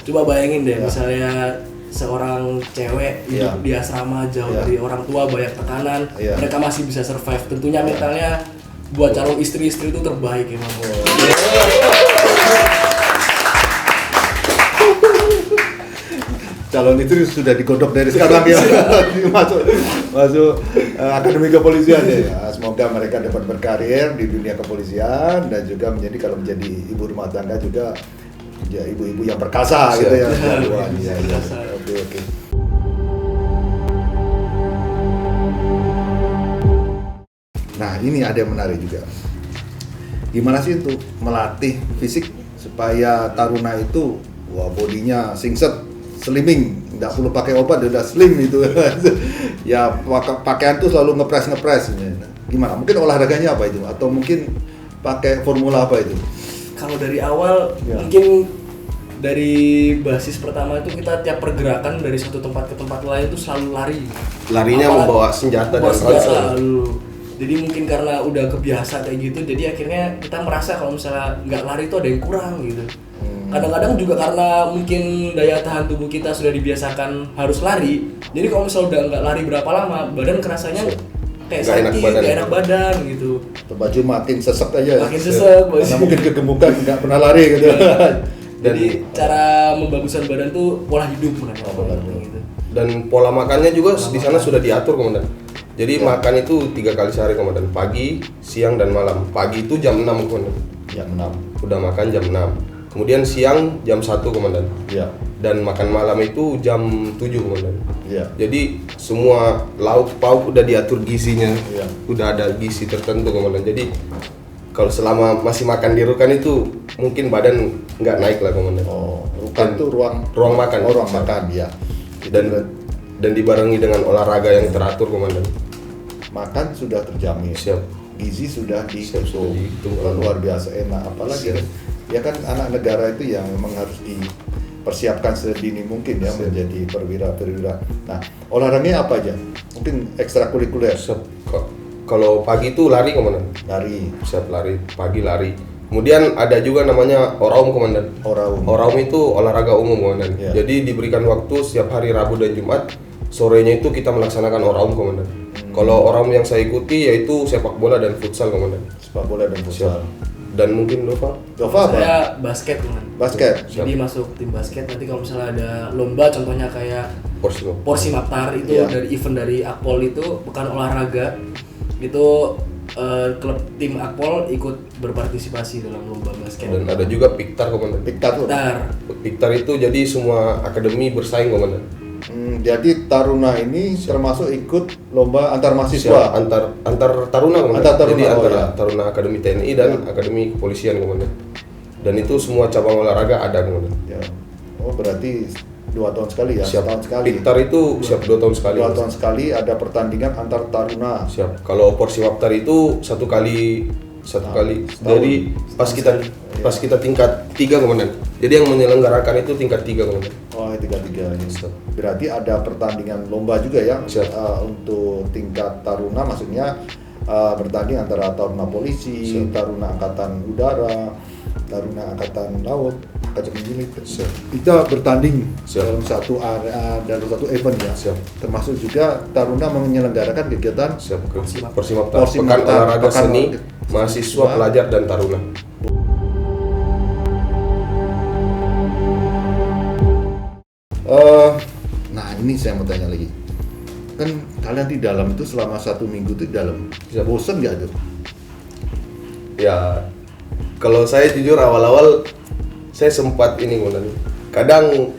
Coba bayangin deh, Iya. misalnya seorang cewek hidup Iya. di asrama jauh Iya. dari orang tua, banyak tekanan, Iya. mereka masih bisa survive. Tentunya mentalnya buat calon istri-istri itu terbaik emang. Calon itu sudah digodok dari sekarang ya. masuk akademi kepolisian ya. Semoga mereka dapat berkarir di dunia kepolisian dan juga kalau menjadi ibu rumah tangga juga ya ibu-ibu yang perkasa gitu ya. Iya. Oke. Nah, ini ada yang menarik juga. Gimana sih untuk melatih fisik supaya taruna itu bodinya singset, slimming, nggak perlu pakai obat udah slim itu. Ya pakaian tuh selalu ngepres. Gimana? Mungkin olahraganya apa itu? Atau mungkin pakai formula apa itu? Kalau dari awal Ya. mungkin dari basis pertama itu kita tiap pergerakan dari satu tempat ke tempat lain itu selalu lari. Larinya Apalagi- membawa senjata dan senjata ransel. lalu. Jadi mungkin karena udah kebiasa kayak gitu, jadi akhirnya kita merasa kalau misalnya nggak lari itu ada yang kurang gitu. Kadang-kadang juga karena mungkin daya tahan tubuh kita sudah dibiasakan harus lari, jadi kalau misalnya udah nggak lari berapa lama, badan kerasanya kayak Nggak enak sakit, badan. nggak enak badan gitu. Atau baju makin sesek aja. Makin sesek, Karena mungkin kegemukan nggak pernah lari gitu. Jadi cara membaguskan badan tuh pola hidup Pola menurut hidup. gitu. Dan pola makannya juga di sana sudah diatur komandan. Jadi makan itu 3 kali sehari komandan, pagi, siang dan malam. Pagi itu jam 6 komandan, Jam 6. udah makan jam 6. Kemudian siang jam 1 komandan. Ya. Dan makan malam itu jam 7 komandan. Ya. Jadi semua lauk pauk udah diatur gizinya, Iya. udah ada gizi tertentu komandan. Jadi kalau selama masih makan di rukan itu mungkin badan nggak naik lah komandan. Oh, rukan itu ruang makan. Oh, ruang makan ya. Dan dibarengi dengan olahraga yang teratur komandan. Makan sudah terjamin. Siap. Gizi sudah Sudah dihitung. dihitung. Luar biasa enak. Apalagi ya kan anak negara itu yang memang harus dipersiapkan sedini mungkin ya Siap. menjadi perwira. Nah, olahraganya apa aja? Mungkin ekstrakurikuler. Kalau pagi itu lari komandan. Lari, Siap lari, pagi lari. Kemudian ada juga namanya oraum komandan. oraum. Oraum itu olahraga umum komandan. Ya. Jadi diberikan waktu setiap hari Rabu dan Jumat, sorenya itu kita melaksanakan oraum komandan. Kalau oraum yang saya ikuti yaitu sepak bola dan futsal komandan. Sepak bola dan futsal. Dan mungkin Nova Dova apa? Saya basket kan. Basket. Jadi masuk tim basket, nanti kalau misalnya ada lomba contohnya kayak Porsi. Porsi Maktar itu Iya. dari event dari Akpol itu bukan olahraga, itu klub tim Akpol ikut berpartisipasi dalam lomba basket. Dan ada juga Piktar komandan. Diktator. Maktar. Piktar itu jadi semua akademi bersaing komandan. Jadi Taruna ini termasuk ikut lomba antar Siap, mahasiswa. antar taruna komandan. Antar taruna, Jadi oh antara ya. taruna akademi TNI dan akademi kepolisian komandan. Dan itu semua cabang olahraga ada komandan. Ya. Oh, berarti 2 tahun sekali ya? Siap. Setahun sekali. Piktar itu siap 2 tahun sekali. 2 tahun sekali ada pertandingan antar taruna. Siap. Kalau Porsi Waptar itu satu kali. Setahun. Jadi pas kita tingkat 3 komandan. Jadi yang menyelenggarakan itu tingkat 3 komandan. Oh, 3-3 ini. Siap. Berarti ada pertandingan lomba juga ya? Siap. Untuk tingkat taruna, maksudnya bertanding antara taruna polisi, Siap. taruna angkatan udara, taruna angkatan laut, angkatan unit. Siap. Kita bertanding Siap. dalam satu area, dalam satu event ya. Siap. Termasuk juga taruna menyelenggarakan kegiatan Siap. Porsi Waptar. Porsi Waptar. Porsi Pekan Waptar. olahraga Pekan seni, olahraga. mahasiswa, Wah. pelajar dan taruna. Nah, ini saya mau tanya lagi. Kan kalian di dalam itu selama 1 minggu itu di dalam. Siap. Bosen nggak tuh? Ya, kalau saya jujur awal-awal saya sempat ini komandan. Kadang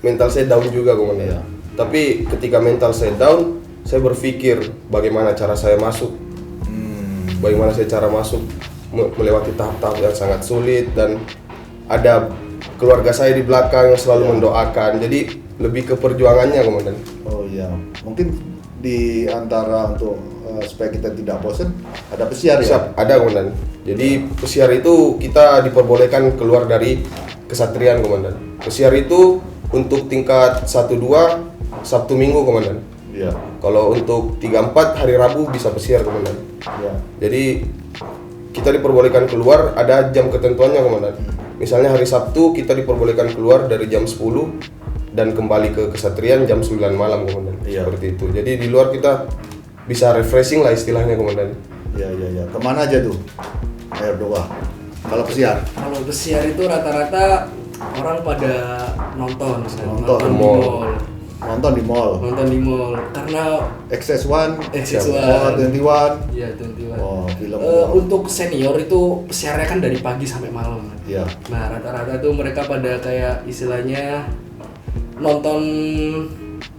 mental saya down juga komandan. Iya. Tapi ketika mental saya down, saya berpikir bagaimana cara saya masuk, bagaimana saya cara masuk melewati tahap-tahap yang sangat sulit dan ada keluarga saya di belakang yang selalu Iya. mendoakan. Jadi lebih ke perjuangannya komandan. Oh iya, mungkin di antara untuk supaya kita tidak bosan ada pesiar ya. Siap, ada komandan. Jadi pesiar itu kita diperbolehkan keluar dari kesatrian komandan. Pesiar itu untuk tingkat 1-2 Sabtu Minggu komandan. Iya. Kalau untuk 34 hari Rabu bisa pesiar komandan. Iya. Jadi kita diperbolehkan keluar, ada jam ketentuannya komandan. Misalnya hari Sabtu kita diperbolehkan keluar dari jam 10 dan kembali ke kesatrian jam 9 malam komandan. Iya. Seperti itu. Jadi di luar kita bisa refreshing lah istilahnya komandan. Iya. Kemana aja tuh air doa kalau pesiar? Kalau pesiar itu rata-rata orang pada nonton Nonton. di mall. Nonton di mall. Nonton di mall karena XS1, XS1. oh 21. ya 21. Oh, film. Untuk senior itu pesiarnya kan dari pagi sampai malam. Iya. Nah, rata-rata tuh mereka pada kayak istilahnya nonton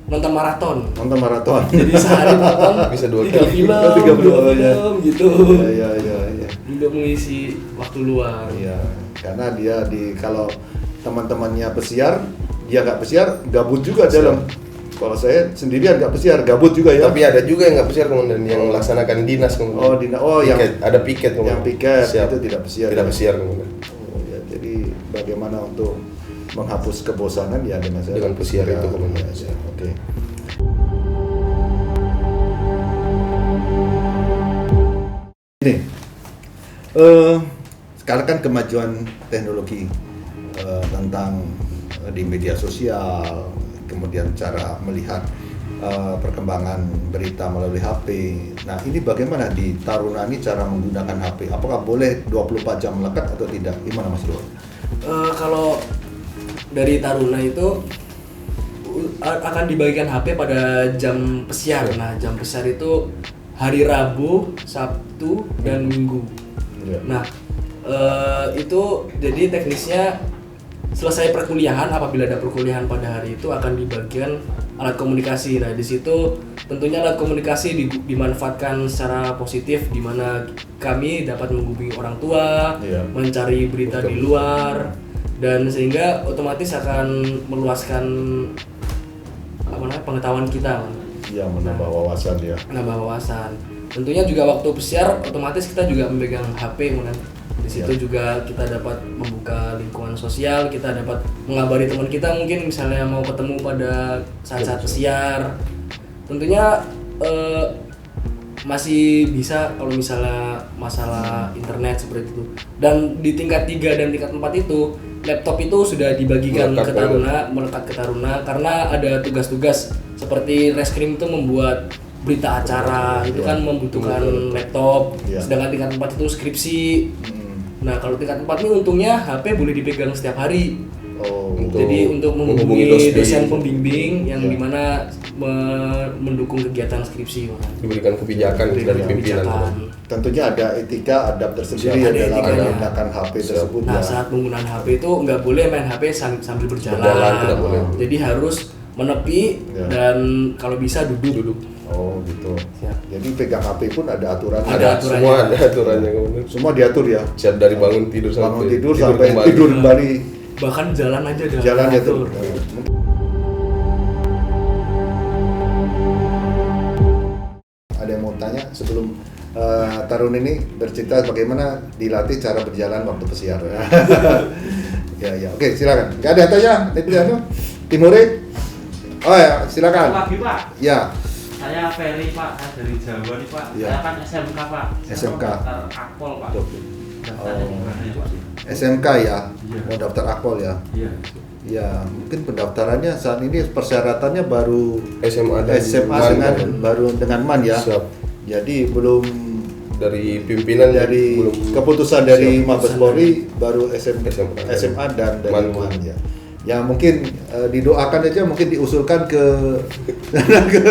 maraton. Nonton maraton. Jadi sehari nonton Bisa 2 3 kali. film, 3 film, 2 ya. film gitu. Iya. Untuk mengisi waktu luang. Iya, karena dia kalau teman-temannya pesiar, dia nggak pesiar, gabut juga dalam. Kalau saya sendirian nggak pesiar, gabut juga ya. Tapi ada juga yang nggak pesiar komandan, yang melaksanakan dinas komandan. Yang Piket, ada piket komandan. yang piket Siap. itu tidak pesiar. Tidak ya? pesiar komandan. Oh, ya, jadi bagaimana untuk menghapus kebosanan ya dengan saya. Dengan pesiar itu, komandan. Ya, oke. Ini, sekarang kan kemajuan teknologi tentang di media sosial, kemudian cara melihat perkembangan berita melalui HP. Nah, ini bagaimana di Taruna ini cara menggunakan HP? Apakah boleh 24 jam melekat atau tidak? Gimana Mas Doan? Kalau dari Taruna itu akan dibagikan HP pada jam pesiar. Nah, jam pesiar itu hari Rabu, Sabtu, dan Minggu. Ya. Nah, itu jadi teknisnya selesai perkuliahan, apabila ada perkuliahan pada hari itu akan dibagikan alat komunikasi. Nah, di situ tentunya alat komunikasi dimanfaatkan secara positif, di mana kami dapat menghubungi orang tua, Iya. mencari berita di luar, dan sehingga otomatis akan meluaskan pengetahuan kita. Ya, menambah wawasan ya. Menambah wawasan. Tentunya juga waktu pesiar otomatis kita juga memegang HP kan. Di situ juga kita dapat membuka lingkungan sosial, kita dapat mengabari teman kita mungkin misalnya mau ketemu pada saat-saat pesiar. Tentunya masih bisa kalau misalnya masalah internet seperti itu. Dan di tingkat 3 dan tingkat 4 itu laptop itu sudah dibagikan Melekat melekat ke Taruna karena ada tugas-tugas seperti Reskrim itu membuat berita acara itu kan membutuhkan laptop. Iya. Sedangkan tingkat 4 itu skripsi. Nah, kalau tingkat 4 ini untungnya HP boleh dipegang setiap hari. Oh, Jadi untuk menghubungi menghubungi dosen pembimbing yang Ya. dimana mendukung kegiatan skripsi. Diberikan kebijakan dari pimpinan. Kebijakan. tentunya ada etika, adab tersendiri Ada ya dalam etikanya. menggunakan HP tersebut Nah, ya. saat penggunaan HP itu nggak boleh main HP sambil berjalan. Berjalan, tidak boleh. Jadi harus menepi Ya. dan kalau bisa duduk. Oh gitu. Siap. Jadi pegang HP pun ada aturan. Ada aturannya. Semua ada aturannya komandan. Semua diatur ya. Siap dari bangun tidur sampai Bangun tidur sampai kembali. tidur kembali. Bahkan jalan aja udah Jalan ya teratur. tuh. Ada yang mau tanya sebelum Tarun ini bercerita bagaimana dilatih cara berjalan waktu pesiar. Ya, oke silakan. Gak ada yang tanya, Netiano, Timure. Oh ya, silakan. Lagi Pak, Ya, saya Ferry Pak, saya dari Jawa nih Pak. Iya. Saya kan SMK Pak. Saya SMK. mau daftar Akpol Pak. Daftarnya di mana ya Pak? SMK ya, Iya. mau daftar akpol ya. Iya. Ya, mungkin pendaftarannya saat ini persyaratannya baru SMA dan SMA MAN, dengan kan? baru dengan MAN ya. Siap. Jadi belum Dari pimpinan dari belum keputusan dari siap. Mabes Polri baru SMA dan dari MAN. MAN ya. Ya mungkin didoakan aja mungkin diusulkan ke ke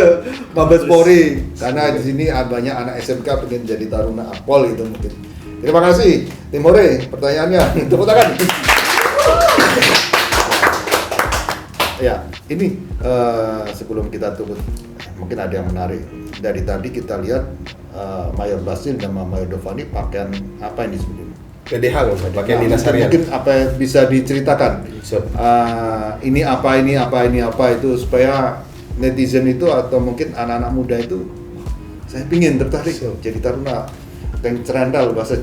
Mabes Polri karena di sini banyak anak SMK pengen jadi taruna akpol gitu mungkin. Terima kasih Tim Hore pertanyaannya. Tepuk tangan. Ya, ini sebelum kita tunggu mungkin ada yang menarik. Dari tadi kita lihat Mayor Basil dan Mayor Dovani pakaian apa yang disebut? PDH kan, pakaian Nah, dinas harian. mungkin apa yang bisa diceritakan? Siap. Ini apa itu supaya netizen itu atau mungkin anak-anak muda itu saya pingin tertarik jadi taruna. Yang cerendal bahasa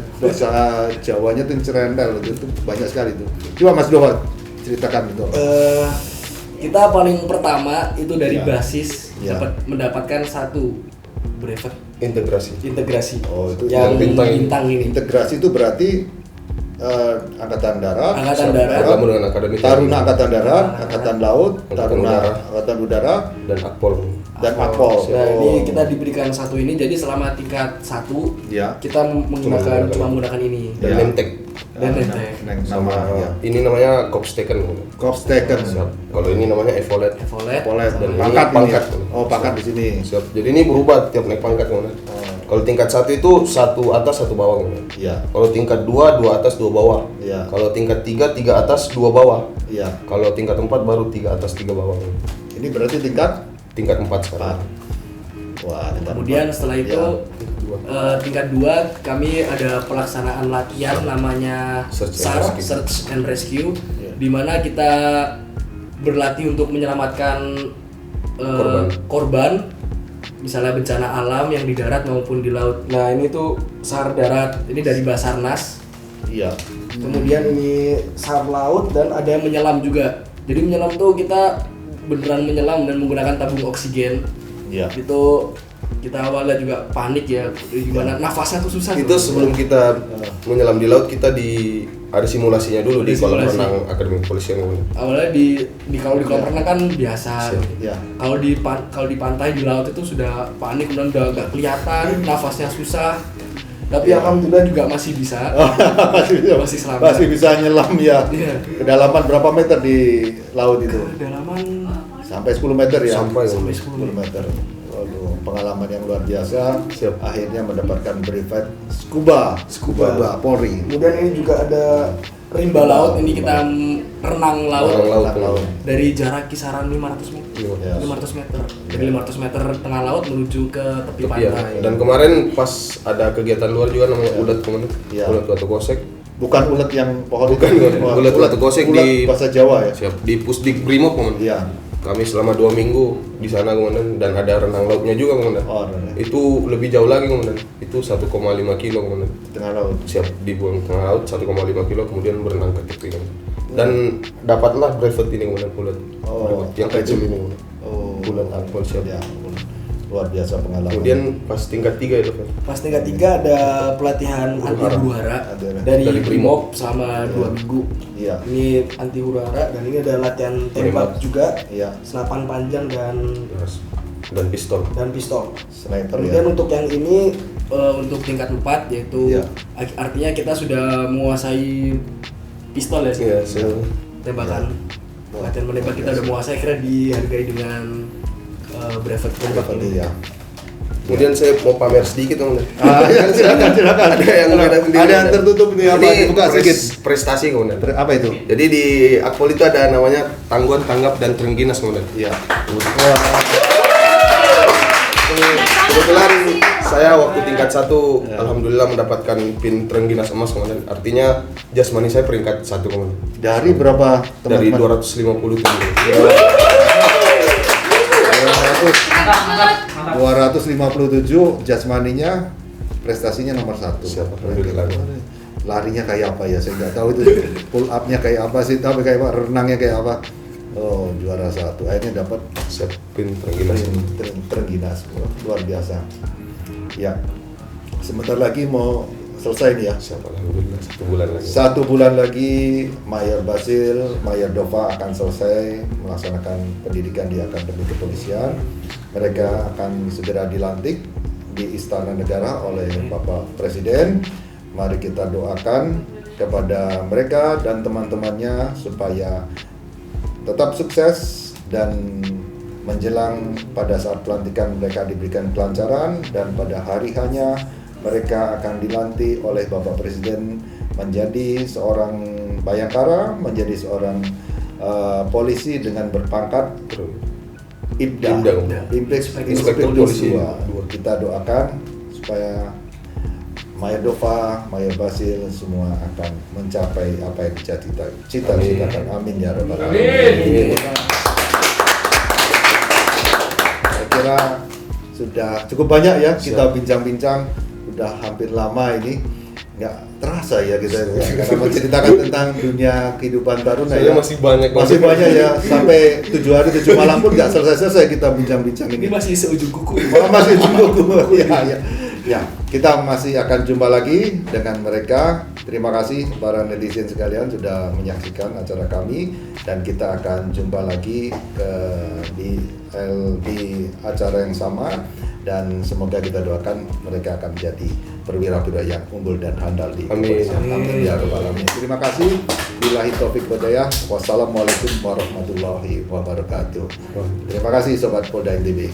Jawanya tuh cerendal itu banyak sekali itu. Coba Mas Dovan ceritakan itu. Kita paling pertama itu dari Ya. basis Ya. mendapatkan satu brevet integrasi Oh, itu yang bintang. bintang ini. integrasi itu berarti Angkatan Darat, Angkatan Darat, Bergabung dengan Akademi Taruna Angkatan Darat, Angkatan Laut, Angkatan Taruna Udara. Angkatan Udara, dan Akpol. dan Akpol. Nah, Oh. ini kita diberikan satu ini, jadi selama tingkat 1 Ya. kita cuma menggunakan ini. Dan Ya. Nemtek. Dan Ah, Nemtek. Sama nama ya. ini namanya Kopsteken. Corps taken. Siap. Kalau ini namanya Evolet. Evolet. Polet dan Ini pangkat pangkat. ini. Oh, pangkat di sini. Siap. Jadi ini berubah tiap naik pangkat mana. Kalau tingkat 1 itu 1 atas 1 bawah. Iya. Kalau tingkat 2 2 atas 2 bawah. Iya. Kalau tingkat 3 3 atas 2 bawah. Iya. Kalau tingkat 4 baru 3 atas 3 bawah. Ini berarti tingkat Tingkat 4 sekarang. 4. Wah, tingkat Kemudian 4. setelah itu tingkat 2 kami ada pelaksanaan latihan namanya Search and SAR, Rescue. Search and Rescue, Iya. di mana kita berlatih untuk menyelamatkan korban, misalnya bencana alam yang di darat maupun di laut. Nah ini tuh SAR darat, ini dari Basarnas. Iya. Kemudian ini SAR laut dan ada yang menyelam juga. Jadi menyelam tuh kita beneran menyelam dan menggunakan tabung oksigen. Iya. Itu kita awalnya juga panik ya, gimana nafasnya tuh susah. Itu sebelum kita menyelam di laut kita ada simulasinya dulu Ada di kolam simulasi. renang Akademi Kepolisian. Awalnya kalau di kolam renang kan biasa. Iya. Kalau di pantai di laut itu sudah panik, kemudian udah agak kelihatan, nafasnya susah. Tapi alhamdulillah juga masih bisa. Masih selamat. Masih bisa nyelam ya. Iya. Kedalaman berapa meter di laut itu? Kedalaman Sampai 10 meter ya? Sampai 10 meter. Waduh, pengalaman yang luar biasa. Akhirnya mendapatkan brevet scuba Polri. Kemudian ini juga ada rimba laut, ini kita renang laut. Renang laut. Dari jarak kisaran 500 meter. Ya. 500 meter. Dari 500 meter tengah laut menuju ke tepi Iya. pantai. Dan kemarin pas ada kegiatan luar juga namanya ulet kemarin. Iya. Ulet Watu Gosek. Bukan ulet yang pohon Bukan, itu. bukan. Ulet Watu Gosek ulet di bahasa Jawa ya. Siap. Di Pusdik Brimob kemarin. Iya. Kami selama 2 minggu di sana komandan dan ada renang lautnya juga komandan. Oh, renang. Itu lebih jauh lagi komandan. Itu 1,5 kilo komandan. Tengah laut. Siap dibuang tengah laut 1,5 kilo kemudian berenang ke tepi komandan. Dan dapatlah brevet ini komandan ulet. Oh, Brevet yang apa kecil itu? ini komandan. Oh, Ulet Akpol siap. ya. Luar biasa pengalaman. Kemudian pas tingkat 3 itu kan. Pas tingkat 3 ada pelatihan anti huru hara Dari dari Brimob. Brimob selama 2 minggu. Iya. Ini anti huru hara dan ini ada latihan tembak juga, Iya. senapan panjang dan Pistol. pistol. Sniper Kemudian ya. untuk yang ini untuk tingkat 4 yaitu Iya. artinya kita sudah menguasai pistol ya. Iya, Tembakan. Latihan menembak kita udah menguasai, kira dihargai dengan brevet tembak Brevet ini. ya. Kemudian saya mau pamer sedikit dong. Ya, silakan. Ada yang beda sendiri. Ada yang tertutup ini apa? Ini Dibuka sedikit. prestasi kemudian. Apa itu? Jadi di Akpol itu ada namanya tangguhan, tanggap, dan terengginas kemudian. Iya. Kebetulan saya waktu tingkat 1 alhamdulillah mendapatkan pin terengginas emas kemudian. Artinya jasmani saya peringkat 1 kemudian. Dari berapa Dari teman-teman? 250 tinggi. 257 jasmaninya prestasinya nomor 1. Siap, alhamdulillah. Larinya kayak apa ya? Saya nggak tahu itu pull up-nya kayak apa sih, tapi kayak apa, renangnya kayak apa. Oh, juara 1. Akhirnya dapat Siap pin terengginas. terengginas. Luar biasa. Ya. Sebentar lagi mau selesai nih ya. Siap, alhamdulillah 1 bulan lagi. 1 bulan lagi Mayor Basil, Mayor Dova akan selesai melaksanakan pendidikan di Akademi Kepolisian. Mereka akan segera dilantik di Istana Negara oleh Bapak Presiden. Mari kita doakan kepada mereka dan teman-temannya supaya tetap sukses dan menjelang pada saat pelantikan mereka diberikan kelancaran dan pada hari hanya mereka akan dilantik oleh Bapak Presiden menjadi seorang bayangkara, menjadi seorang polisi dengan berpangkat Ibda, Inspektur Polisi. 2. Kita doakan supaya Mayor Dova, Mayor Basil semua akan mencapai apa yang cita-citakan. Amin ya rabbal alamin. Saya kira sudah cukup banyak ya kita bincang-bincang. Udah hampir lama ini, nggak terasa ya kita ya, karena menceritakan tentang dunia kehidupan taruna Saya ya. masih banyak Masih banyak ya, sampai 7 hari 7 malam pun nggak selesai kita bincang-bincang Ini ini. masih seujung kuku. Masih cukup ya. Ya, kita masih akan jumpa lagi dengan mereka. Terima kasih para netizen sekalian sudah menyaksikan acara kami, dan kita akan jumpa lagi di acara yang sama, dan semoga kita doakan mereka akan menjadi perwira-perwira yang unggul dan handal di Amin. kepolisian. Amin ya rabbal alamin. Terima kasih. Billahi taufik hidayah. Wassalamualaikum warahmatullahi wabarakatuh. Terima kasih sobat Polda NTB.